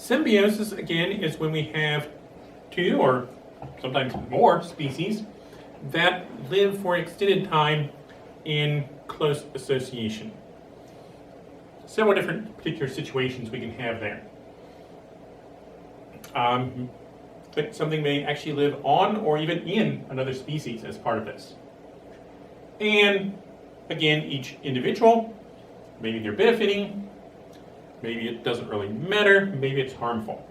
Symbiosis, again, is when we have two or sometimes more species that live for an extended time in close association. Several different particular situations we can have there. But something may actually live on or even in another species as part of this. And again, each individual, maybe they're benefiting, maybe it doesn't really matter, maybe it's harmful.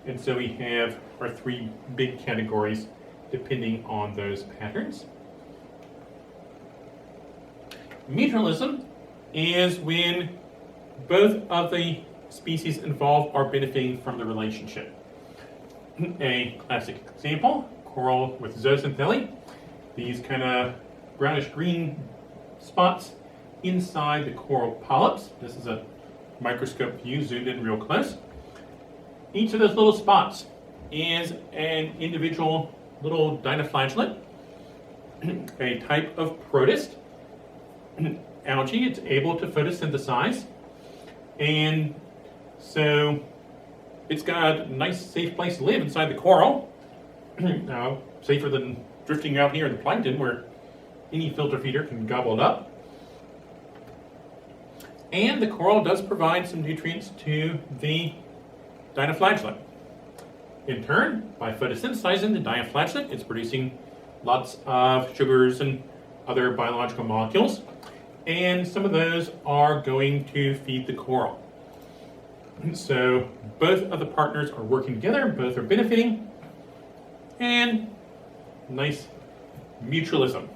And so we have our three big categories depending on those patterns. Mutualism is when both of the species involved are benefiting from the relationship. A classic example, coral with zooxanthellae, these kind of brownish green spots inside the coral polyps. This is a microscope view zoomed in real close. Each of those little spots is an individual little dinoflagellate, a type of protist. Algae, it's able to photosynthesize, and so it's got a nice safe place to live inside the coral, safer than drifting out here in the plankton where any filter feeder can gobble it up. And the coral does provide some nutrients to the dinoflagellate. In turn, by photosynthesizing the dinoflagellate, it's producing lots of sugars and other biological molecules, and some of those are going to feed the coral. So both of the partners are working together, both are benefiting, and nice mutualism.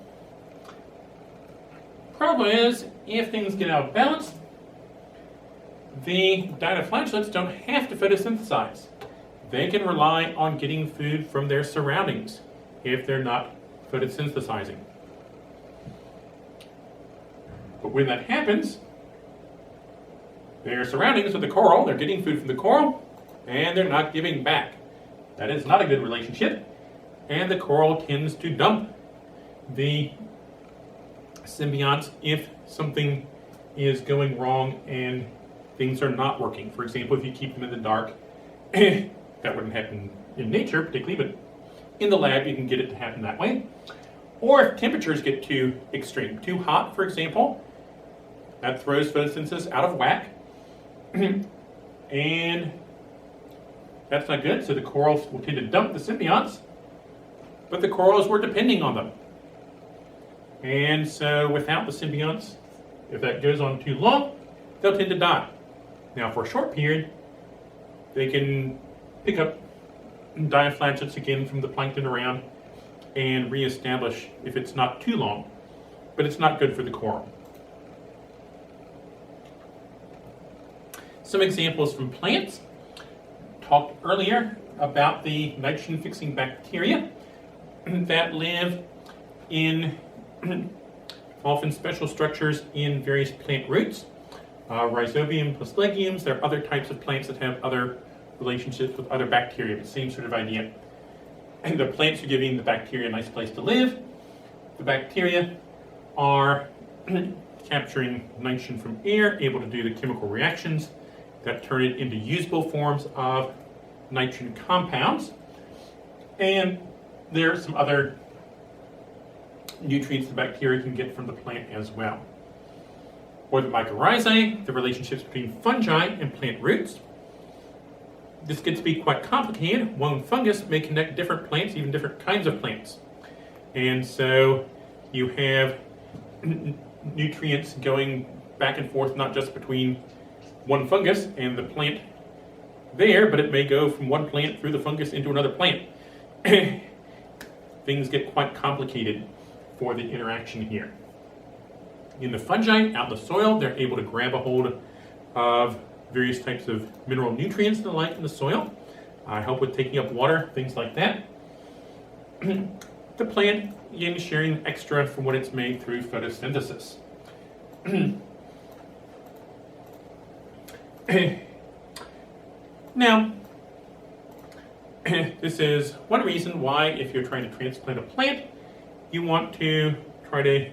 Problem is, if things get out of balance, the dinoflagellates don't have to photosynthesize. They can rely on getting food from their surroundings if they're not photosynthesizing. But when that happens, their surroundings with the coral, they're getting food from the coral, and they're not giving back. That is not a good relationship, and the coral tends to dump the symbionts if something is going wrong and things are not working. For example, if you keep them in the dark, that wouldn't happen in nature particularly, but in the lab you can get it to happen that way. Or if temperatures get too extreme, too hot, for example, that throws photosynthesis out of whack, and that's not good. So the corals will tend to dump the symbionts, but the corals were depending on them. And so without the symbionts, if that goes on too long, they'll tend to die. Now for a short period, they can pick up dinoflagellates again from the plankton around and reestablish if it's not too long, but it's not good for the coral. Some examples from plants. Talked earlier about the nitrogen-fixing bacteria that live in often special structures in various plant roots. Rhizobium plus legumes. There are other types of plants that have other relationships with other bacteria, but same sort of idea. And the plants are giving the bacteria a nice place to live. The bacteria are capturing nitrogen from air, able to do the chemical reactions that turn it into usable forms of nitrogen compounds. And there are some other nutrients the bacteria can get from the plant as well. Or the mycorrhizae, the relationships between fungi and plant roots. This gets to be quite complicated. One fungus may connect different plants, even different kinds of plants. And so you have nutrients going back and forth, not just between one fungus and the plant there, but it may go from one plant through the fungus into another plant. Things get quite complicated for the interaction here. In the fungi, out in the soil, they're able to grab a hold of various types of mineral nutrients and the like in the soil, help with taking up water, things like that. The plant, again, sharing extra from what it's made through photosynthesis. Now, this is one reason why, if you're trying to transplant a plant, you want to try to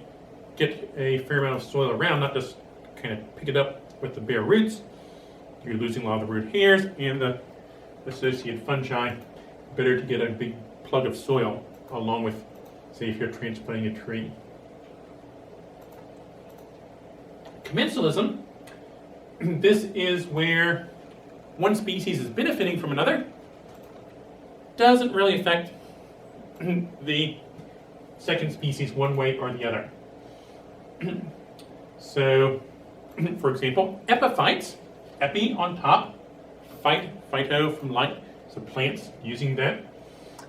get a fair amount of soil around, not just kind of pick it up with the bare roots. you're losing a lot of the root hairs and the associated fungi. Better to get a big plug of soil along with, say, if you're transplanting a tree. Commensalism, this is where one species is benefiting from another, doesn't really affect the second species one way or the other. So, for example, epiphytes, epi on top, phyto from light, so plants using that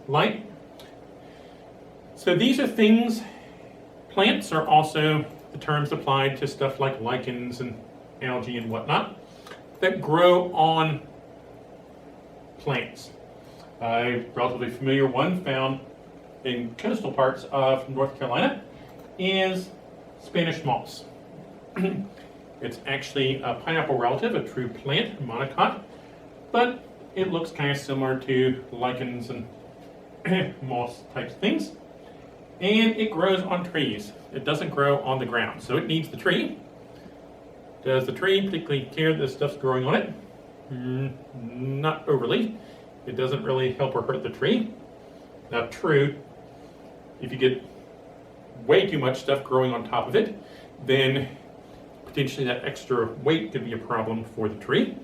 light. So these are things, plants are also the terms applied to stuff like lichens and algae and whatnot that grow on plants. A relatively familiar one found in coastal parts of North Carolina is Spanish moss. It's actually a pineapple relative, a true plant, monocot, but it looks kind of similar to lichens and moss type things. And it grows on trees. It doesn't grow on the ground, so it needs the tree. Does the tree particularly care that this stuff's growing on it? Not overly. It doesn't really help or hurt the tree. Now, true, if you get way too much stuff growing on top of it, then potentially that extra weight could be a problem for the tree.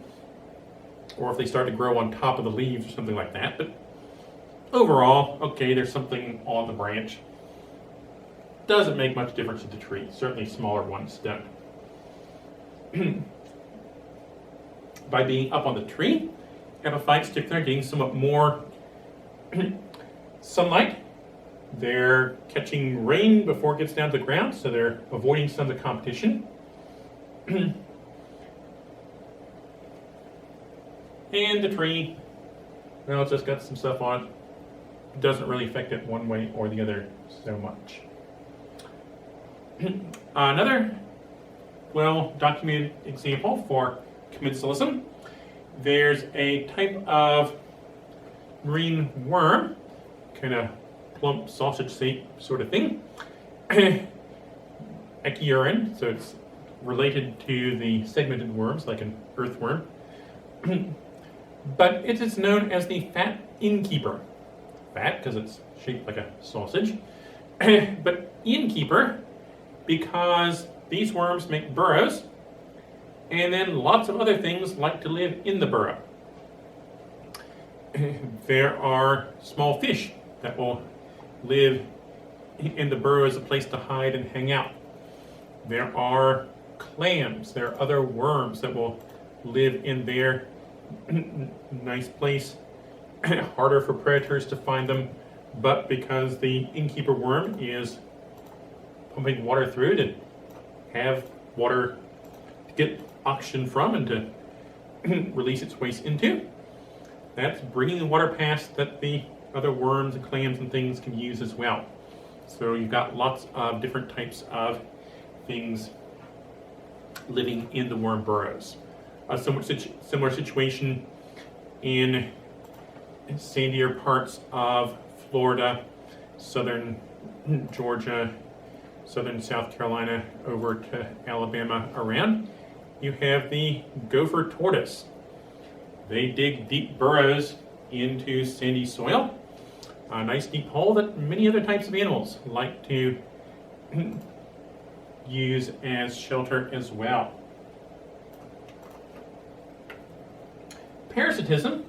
Or if they start to grow on top of the leaves or something like that. But overall, okay, there's something on the branch. Doesn't make much difference to the tree. Certainly smaller ones don't. By being up on the tree, epiphytes typically are getting somewhat more sunlight. They're catching rain before it gets down to the ground, so they're avoiding some of the competition. And the tree, well, it's just got some stuff on it. It doesn't really affect it one way or the other so much. Another well-documented example for commensalism, there's a type of marine worm, kind of plump sausage shape sort of thing, Ecology, so it's related to the segmented worms like an earthworm, but it is known as the fat innkeeper. Fat because it's shaped like a sausage, but innkeeper because these worms make burrows, and then lots of other things like to live in the burrow. There are small fish that will live in the burrow as a place to hide and hang out. There are clams, there are other worms that will live in their nice place. Harder for predators to find them, but because the innkeeper worm is pumping water through to have water to get oxygen from and to release its waste into, that's bringing the water past that the other worms and clams and things can use as well. So you've got lots of different types of things living in the worm burrows. A somewhat similar situation in sandier parts of Florida, southern Georgia, southern South Carolina, over to Alabama around. You have the gopher tortoise. They dig deep burrows into sandy soil, a nice deep hole that many other types of animals like to use as shelter as well. Parasitism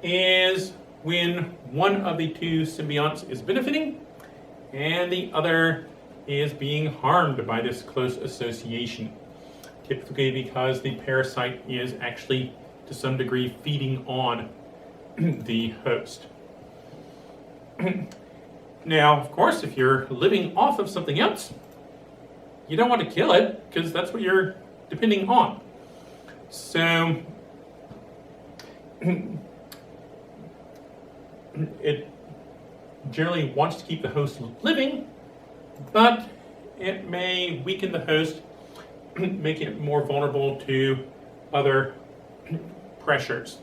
is when one of the two symbionts is benefiting and the other is being harmed by this close association, typically because the parasite is actually to some degree feeding on the host. Now, of course, if you're living off of something else, you don't want to kill it because that's what you're depending on. So it generally wants to keep the host living, but it may weaken the host, making it more vulnerable to other pressures.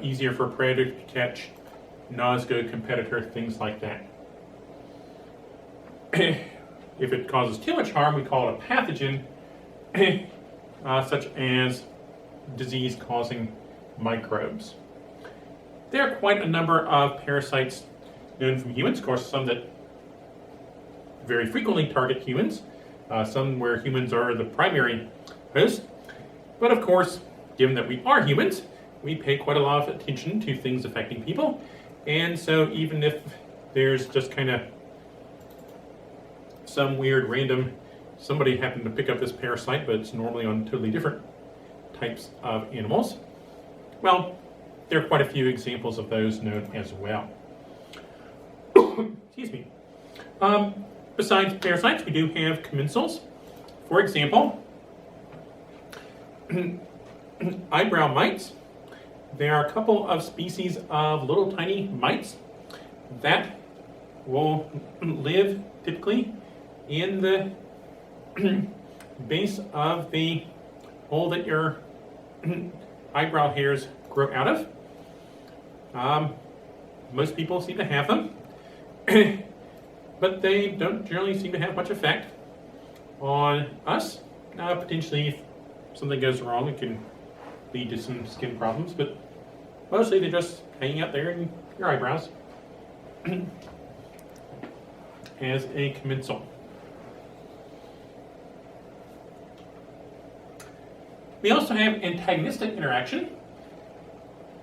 Easier for a predator to catch, not as good a competitor, things like that. If it causes too much harm, we call it a pathogen, such as disease-causing microbes. There are quite a number of parasites known from humans, of course, some that very frequently target humans, some where humans are the primary host. But of course, given that we are humans, we pay quite a lot of attention to things affecting people. And so even if there's just kind of some weird random, somebody happened to pick up this parasite, but it's normally on totally different types of animals, well, there are quite a few examples of those known as well. Excuse me. Besides parasites, we do have commensals. For example, eyebrow mites. There are a couple of species of little tiny mites that will live typically in the base of the hole that your eyebrow hairs grow out of. Most people seem to have them, but they don't generally seem to have much effect on us. Potentially, if something goes wrong, it can lead to some skin problems, but mostly they're just hanging out there in your eyebrows as a commensal. We also have antagonistic interaction.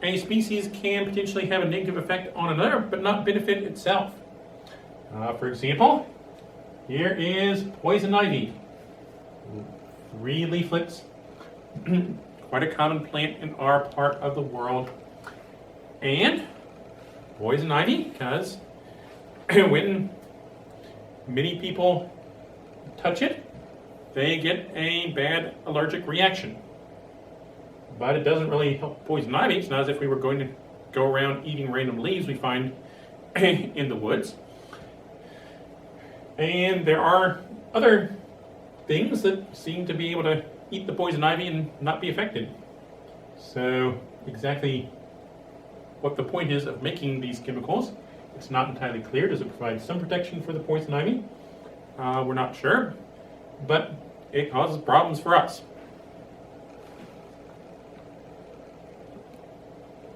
A species can potentially have a negative effect on another, but not benefit itself. For example, here is poison ivy. 3 leaflets. Quite a common plant in our part of the world. And poison ivy, because when many people touch it, they get a bad allergic reaction. But it doesn't really help poison ivy. It's not as if we were going to go around eating random leaves we find in the woods. And there are other things that seem to be able to eat the poison ivy and not be affected. So exactly what the point is of making these chemicals, it's not entirely clear. Does it provide some protection for the poison ivy? We're not sure, but it causes problems for us.